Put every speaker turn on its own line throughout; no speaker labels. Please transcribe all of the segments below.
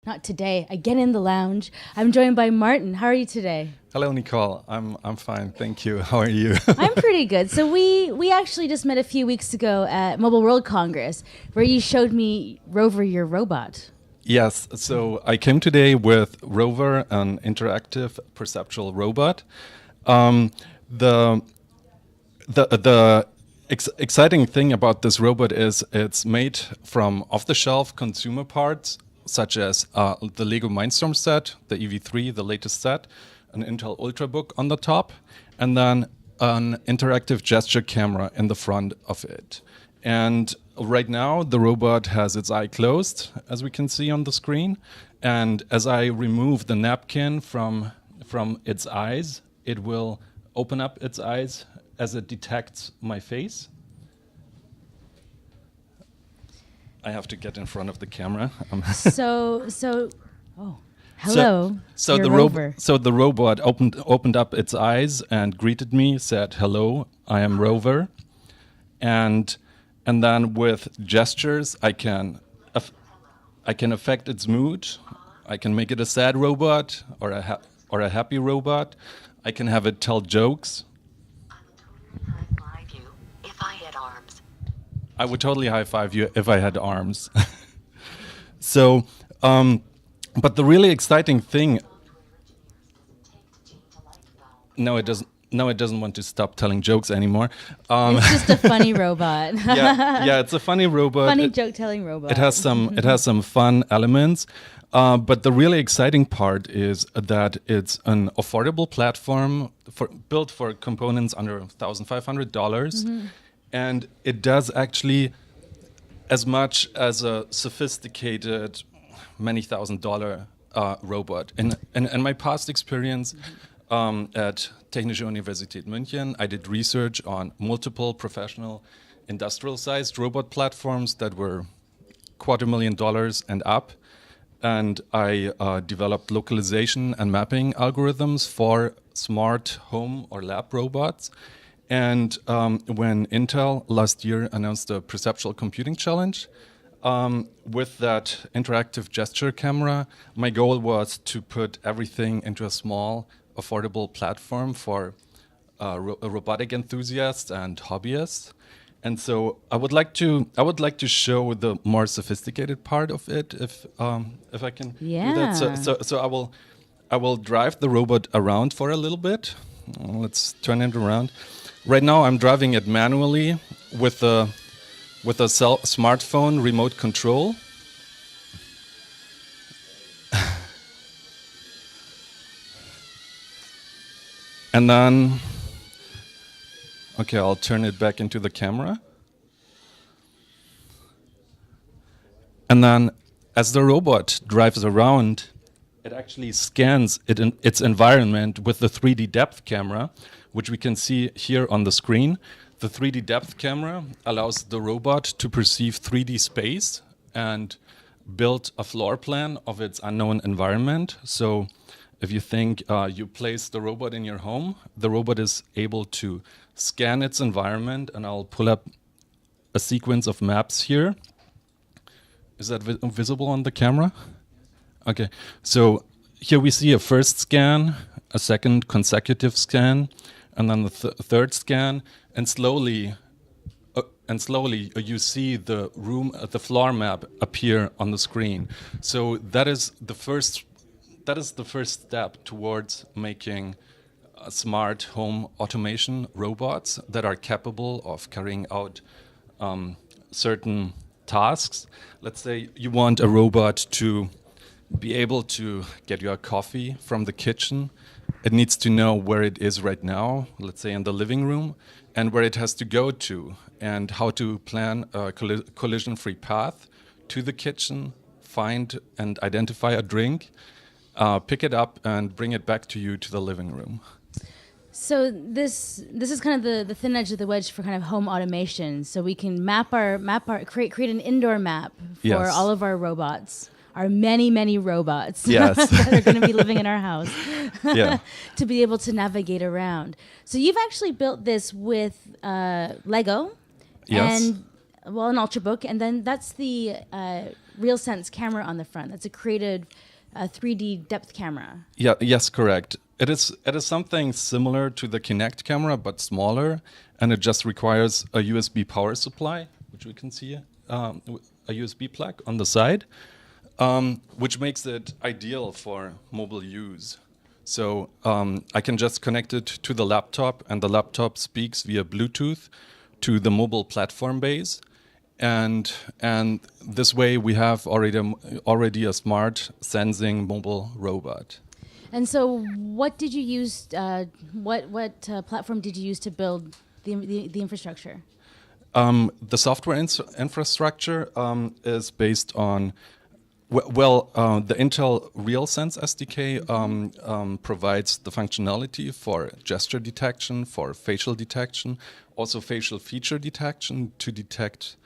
not today, again in the lounge. I'm joined by Martin. How are you today?
Hello, Nicole. I'm fine, thank you. How are you?
I'm pretty good. So we actually just met a few weeks ago at Mobile World Congress, where you showed me Rover, your robot.
Yes, so I came today with Rover, an interactive perceptual robot. The exciting thing about this robot is it's made from off-the-shelf consumer parts, such as the Lego Mindstorm set, the EV3, the latest set, an Intel Ultrabook on the top, and then an interactive gesture camera in the front of it. And right now, the robot has its eye closed, as we can see on the screen. And as I remove the napkin from its eyes, it will open up its eyes as it detects my face. I have to get in front of the camera.
Hello.
So the robot opened up its eyes and greeted me, said, "Hello, I am Rover," and then with gestures I can affect its mood. I can make it a sad robot or a happy robot. I can have it tell jokes. I would totally high-five you if I had arms. So, but the really exciting thing... No, it doesn't want to stop telling jokes anymore.
It's just a funny robot.
yeah, it's a funny robot.
Funny joke-telling robot.
It has some fun elements. But the really exciting part is that it's an affordable platform built for components under $1,500. Mm-hmm. And it does actually as much as a sophisticated many $1,000 robot. In my past experience at Technische Universität München, I did research on multiple professional industrial-sized robot platforms that were $250,000 and up. And I developed localization and mapping algorithms for smart home or lab robots. And when Intel last year announced the Perceptual Computing Challenge, with that interactive gesture camera, my goal was to put everything into a small, affordable platform for robotic enthusiasts and hobbyists. And so I would like to show the more sophisticated part of it, if I can do that. So I will drive the robot around for a little bit. Let's turn it around. Right now I'm driving it manually with a smartphone remote control. And then, okay, I'll turn it back into the camera. And then as the robot drives around, it actually scans its environment with the 3D depth camera, which we can see here on the screen. The 3D depth camera allows the robot to perceive 3D space and build a floor plan of its unknown environment. So if you think you place the robot in your home, the robot is able to scan its environment, and I'll pull up a sequence of maps here. Is that visible on the camera? Okay, so here we see a first scan, a second consecutive scan, and then the third scan, and slowly you see the room, the floor map appear on the screen. So that is the first step towards making smart home automation robots that are capable of carrying out certain tasks. Let's say you want a robot to be able to get your coffee from the kitchen. It needs to know where it is right now, let's say in the living room, and where it has to go to, and how to plan a collision-free path to the kitchen, find and identify a drink, pick it up and bring it back to you to the living room.
So this is kind of the thin edge of the wedge for kind of home automation. So we can create an indoor map for all of our robots, our many robots that are going to be living in our house, to be able to navigate around. So you've actually built this with Lego, and an Ultrabook, and then that's the RealSense camera on the front. That's a created 3D depth camera.
Yeah. Yes. Correct. It is something similar to the Kinect camera, but smaller, and it just requires a USB power supply, which we can see, a USB plug on the side, which makes it ideal for mobile use. So I can just connect it to the laptop, and the laptop speaks via Bluetooth to the mobile platform base, and this way we have already a smart sensing mobile robot.
And so, what did you use? What platform did you use to build the infrastructure?
The software infrastructure is based on the Intel RealSense SDK provides the functionality for gesture detection, for facial detection, also facial feature detection to detect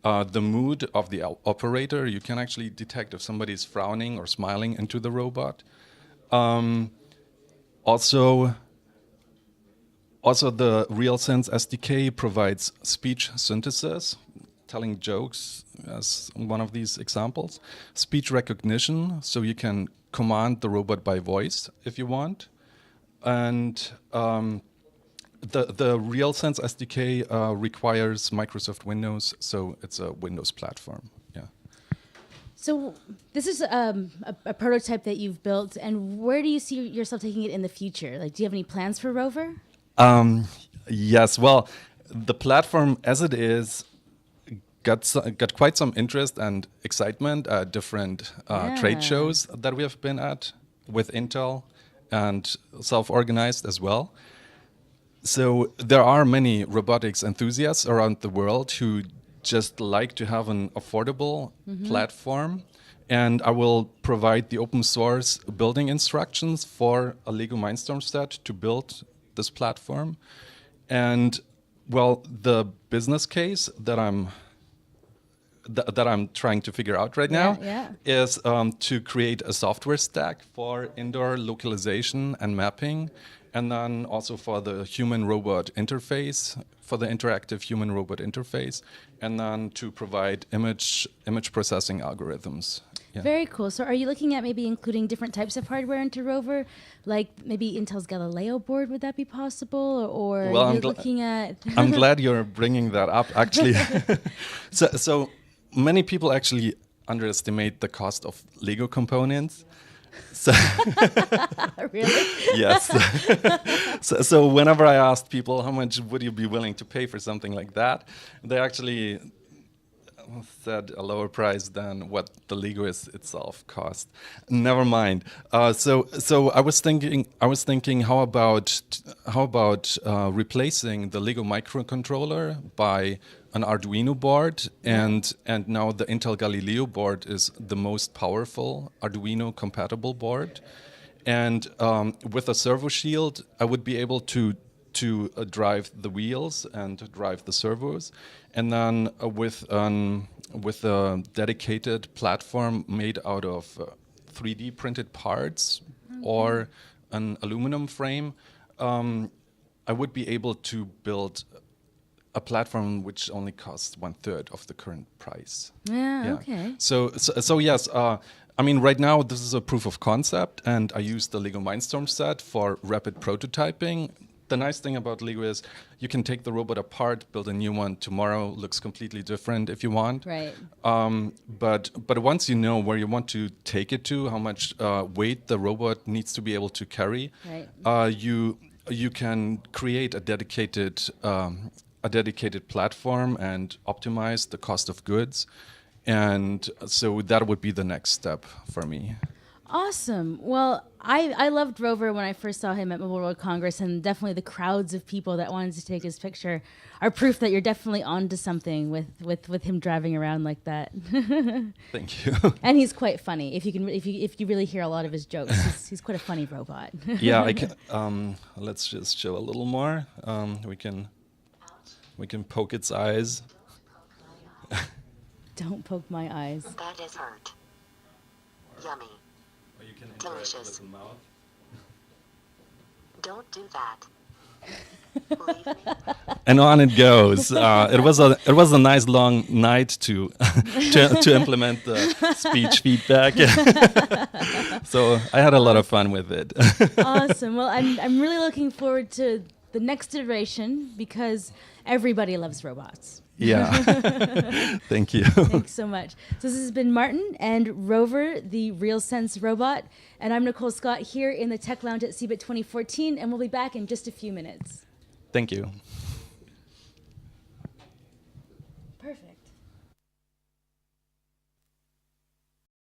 the mood of the operator. You can actually detect if somebody is frowning or smiling into the robot. Also, the RealSense SDK provides speech synthesis, telling jokes as one of these examples. Speech recognition, so you can command the robot by voice if you want. And the RealSense SDK requires Microsoft Windows, so it's a Windows platform. Yeah.
So this is a prototype that you've built, and where do you see yourself taking it in the future? Like, do you have any plans for Rover?
Yes. Well, the platform as it is got quite some interest and excitement at different trade shows that we have been at with Intel and self-organized as well. So there are many robotics enthusiasts around the world who just like to have an affordable platform, and I will provide the open source building instructions for a Lego Mindstorm set to build this platform. And well, the business case that I'm trying to figure out right now is to create a software stack for indoor localization and mapping, and then also for the human-robot interface, for the interactive human-robot interface, and then to provide image processing algorithms. Yeah.
Very cool. So are you looking at maybe including different types of hardware into Rover, like maybe Intel's Galileo board? Would that be possible? Or
well,
are you looking at...
I'm glad you're bringing that up, actually. So many people actually underestimate the cost of Lego components. So
Really?
Yes. So whenever I asked people how much would you be willing to pay for something like that, they actually said a lower price than what the Lego itself cost. Never mind. So I was thinking, how about replacing the Lego microcontroller by an Arduino board, and now the Intel Galileo board is the most powerful Arduino compatible board, and with a servo shield, I would be able to drive the wheels and drive the servos, and then with a dedicated platform made out of 3D printed parts or an aluminum frame, I would be able to build a platform which only costs 1/3 of the current price.
Yeah. Okay.
So yes, I mean, right now this is a proof of concept, and I use the Lego Mindstorm set for rapid prototyping. The nice thing about Lego is you can take the robot apart, build a new one tomorrow, looks completely different if you want.
Right.
But once you know where you want to take it to, how much weight the robot needs to be able to carry,
right.
You can create a dedicated platform and optimize the cost of goods. And so that would be the next step for me.
Awesome. Well, I loved Rover when I first saw him at Mobile World Congress, and definitely the crowds of people that wanted to take his picture are proof that you're definitely onto something with him driving around like that.
Thank you.
And he's quite funny. If you really hear a lot of his jokes, he's quite a funny robot.
Yeah, I can. Let's just show a little more. We can poke its eyes.
Don't poke my eyes.
That is hurt. Yummy.
Or you can
Delicious.
with the mouth.
Don't do that. Believe me.
And on it goes. It was a nice long night to to implement the speech feedback. So I had a lot of fun with it.
Awesome. Well, I'm really looking forward to the next iteration because everybody loves robots.
Yeah. Thank you.
Thanks so much. So this has been Martin and Rover, the RealSense robot, and I'm Nicole Scott here in the Tech Lounge at CeBIT 2014, and we'll be back in just a few minutes.
Thank you.